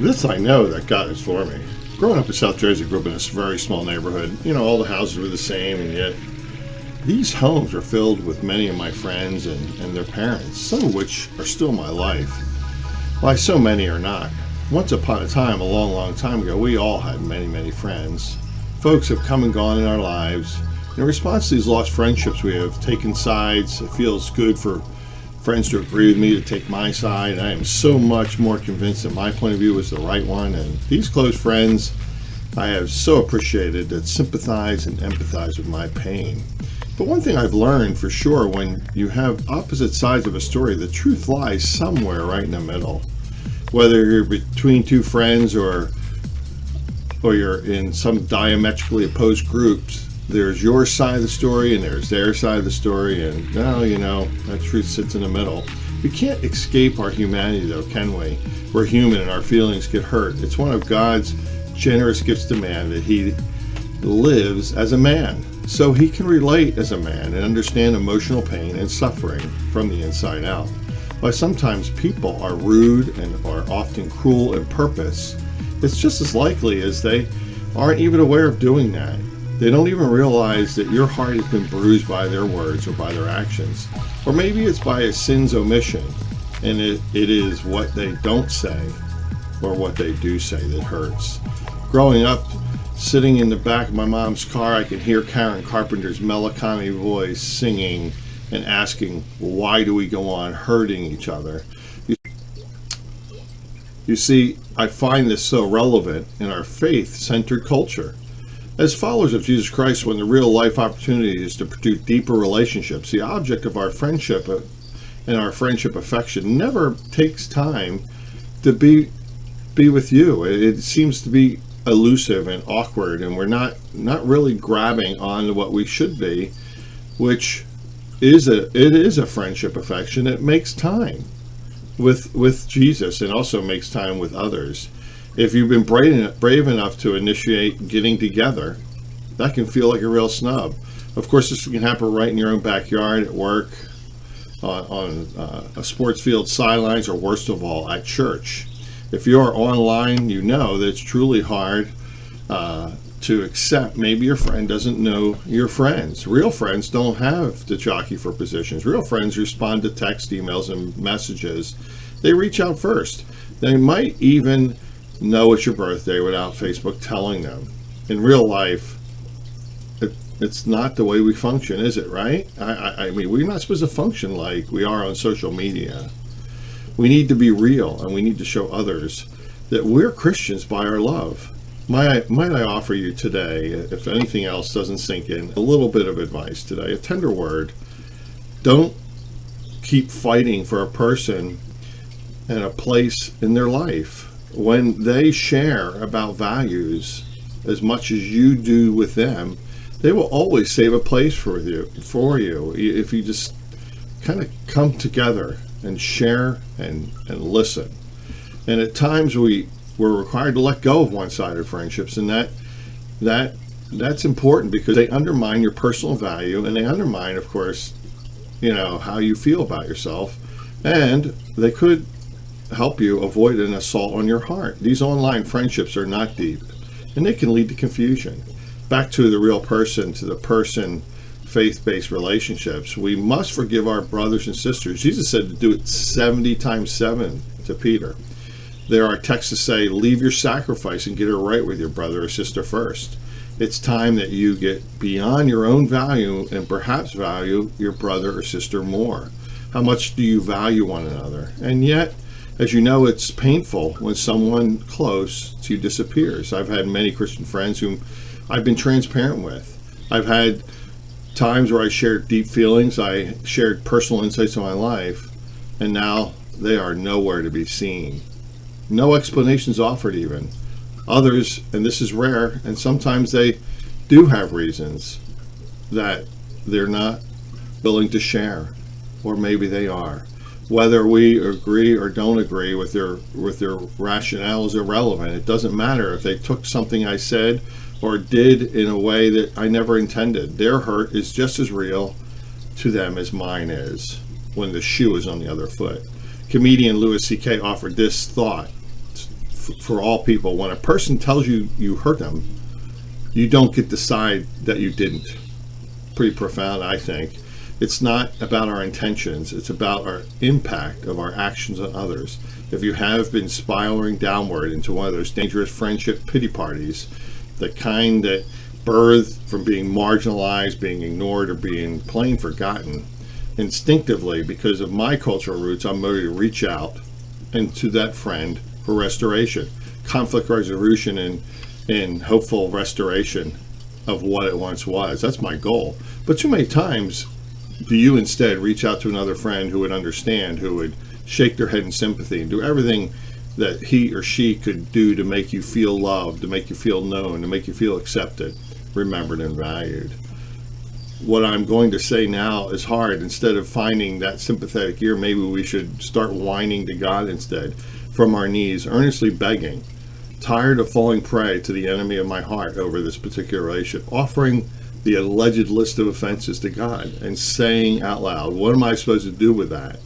This I know that God is for me. Growing up in South Jersey, grew up in this very small neighborhood. All the houses were the same, and yet these homes were filled with many of my friends and their parents, some of which are still my life. Why so many are not. Once upon a time, a long, long time ago, we all had many, many friends. Folks have come and gone in our lives. In response to these lost friendships, we have taken sides. It feels good for friends to agree with me, to take my side. I am so much more convinced that my point of view is the right one. And these close friends I have so appreciated that sympathize and empathize with my pain. But one thing I've learned for sure, when you have opposite sides of a story, the truth lies somewhere right in the middle. Whether you're between two friends or you're in some diametrically opposed groups, there's your side of the story and there's their side of the story, and now that truth sits in the middle. We can't escape our humanity, though, can we? We're human and our feelings get hurt. It's one of God's generous gifts to man that he lives as a man, so he can relate as a man and understand emotional pain and suffering from the inside out. While sometimes people are rude and are often cruel in purpose, it's just as likely as they aren't even aware of doing that. They don't even realize that your heart has been bruised by their words or by their actions. Or maybe it's by a sin's omission, and it is what they don't say or what they do say that hurts. Growing up, sitting in the back of my mom's car, I could hear Karen Carpenter's melancholy voice singing and asking, why do we go on hurting each other? You see, I find this so relevant in our faith-centered culture. As followers of Jesus Christ, when the real life opportunity is to pursue deeper relationships, the object of our friendship and our friendship affection never takes time to be with you. It seems to be elusive and awkward, and we're not really grabbing on what we should be, which is a friendship affection. It makes time with Jesus and also makes time with others. If you've been brave enough to initiate getting together, that can feel like a real snub. Of course, this can happen right in your own backyard, at work, on a sports field sidelines, or worst of all, at church. If you're online, you know that it's truly hard to accept maybe your friend doesn't know your friends. Real friends don't have to jockey for positions. Real friends respond to text, emails, and messages. They reach out first. They might even know it's your birthday without Facebook telling them. In real life, it's not the way we function, is it, right? I mean, we're not supposed to function like we are on social media. We need to be real, and we need to show others that we're Christians by our love. Might I offer you today, if anything else doesn't sink in, a little bit of advice today, a tender word. Don't keep fighting for a person and a place in their life. When they share about values as much as you do with them, they will always save a place for you if you just kind of come together and share and listen. And at times we're required to let go of one-sided friendships, and that's important because they undermine your personal value, and they undermine, of course, how you feel about yourself, and they could help you avoid an assault on your heart. These online friendships are not deep, and they can lead to confusion. Back to the real person to the person faith-based relationships, we must forgive our brothers and sisters. Jesus said to do it 70 times 7 to Peter. There are texts that say, leave your sacrifice and get it right with your brother or sister first. It's time that you get beyond your own value and perhaps value your brother or sister more. How much do you value one another? And yet, as you know, it's painful when someone close to you disappears. I've had many Christian friends whom I've been transparent with. I've had times where I shared deep feelings, I shared personal insights of my life, and now they are nowhere to be seen. No explanations offered even. Others, and this is rare, and sometimes they do have reasons that they're not willing to share, or maybe they are. Whether we agree or don't agree with their rationale is irrelevant. It doesn't matter if they took something I said or did in a way that I never intended. Their hurt is just as real to them as mine is when the shoe is on the other foot. Comedian Louis C.K. offered this thought for all people. When a person tells you you hurt them, you don't get to decide that you didn't. Pretty profound, I think. It's not about our intentions. It's about our impact of our actions on others. If you have been spiraling downward into one of those dangerous friendship pity parties, the kind that birth from being marginalized, being ignored, or being plain forgotten, instinctively, because of my cultural roots, I'm ready to reach out and to that friend for restoration, conflict resolution, and hopeful restoration of what it once was. That's my goal. But too many times do you instead reach out to another friend who would understand, who would shake their head in sympathy and do everything that he or she could do to make you feel loved, to make you feel known, to make you feel accepted, remembered, and valued. What I'm going to say now is hard. Instead of finding that sympathetic ear, maybe we should start whining to God instead, from our knees, earnestly begging, tired of falling prey to the enemy of my heart over this particular relationship, offering the alleged list of offenses to God and saying out loud, what am I supposed to do with that?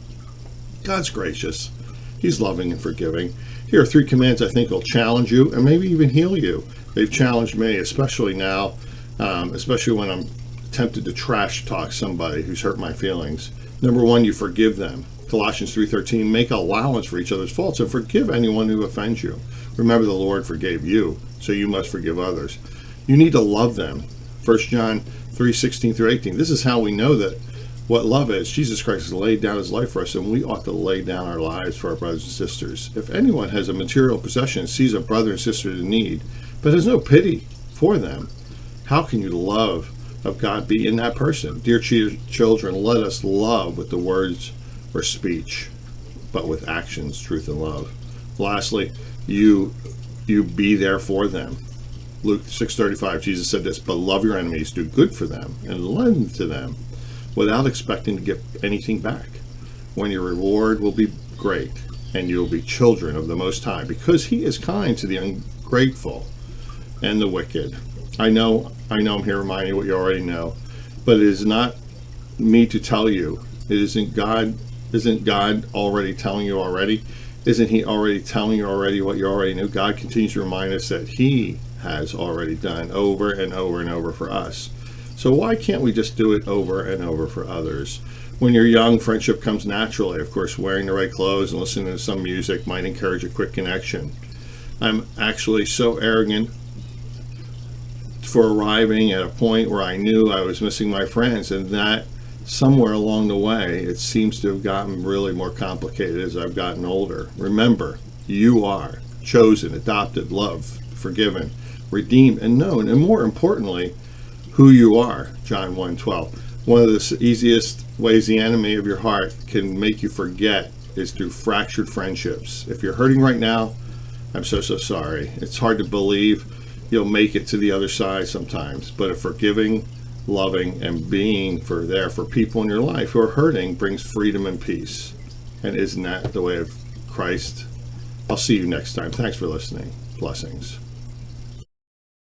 God's gracious. He's loving and forgiving. Here are 3 commands I think will challenge you and maybe even heal you. They've challenged me, especially now, especially when I'm tempted to trash talk somebody who's hurt my feelings. Number 1, you forgive them. Colossians 3:13, make allowance for each other's faults and forgive anyone who offends you. Remember, the Lord forgave you, so you must forgive others. You need to love them. 1 John 3:16-18. This is how we know that what love is. Jesus Christ has laid down his life for us, and we ought to lay down our lives for our brothers and sisters. If anyone has a material possession, sees a brother and sister in need, but has no pity for them, how can you love of God be in that person? Dear children, let us love with the words or speech, but with actions, truth, and love. Lastly, you be there for them. Luke 6:35, Jesus said this, but love your enemies, do good for them, and lend to them without expecting to get anything back. When your reward will be great, and you will be children of the Most High, because he is kind to the ungrateful and the wicked. I know I'm here reminding you what you already know, but it is not me to tell you. Isn't God already telling you already? Isn't he already telling you already what you already knew? God continues to remind us that he has already done over and over and over for us. So why can't we just do it over and over for others? When you're young, friendship comes naturally. Of course, wearing the right clothes and listening to some music might encourage a quick connection. I'm actually so arrogant for arriving at a point where I knew I was missing my friends, and that somewhere along the way, it seems to have gotten really more complicated as I've gotten older. Remember, you are chosen, adopted, loved, forgiven, redeemed, and known, and more importantly, who you are. John 1:12. One of the easiest ways the enemy of your heart can make you forget is through fractured friendships. If you're hurting right now, I'm so sorry. It's hard to believe you'll make it to the other side sometimes, but a forgiving, loving, and being there for people in your life who are hurting brings freedom and peace. And isn't that the way of Christ? I'll see you next time. Thanks for listening. Blessings.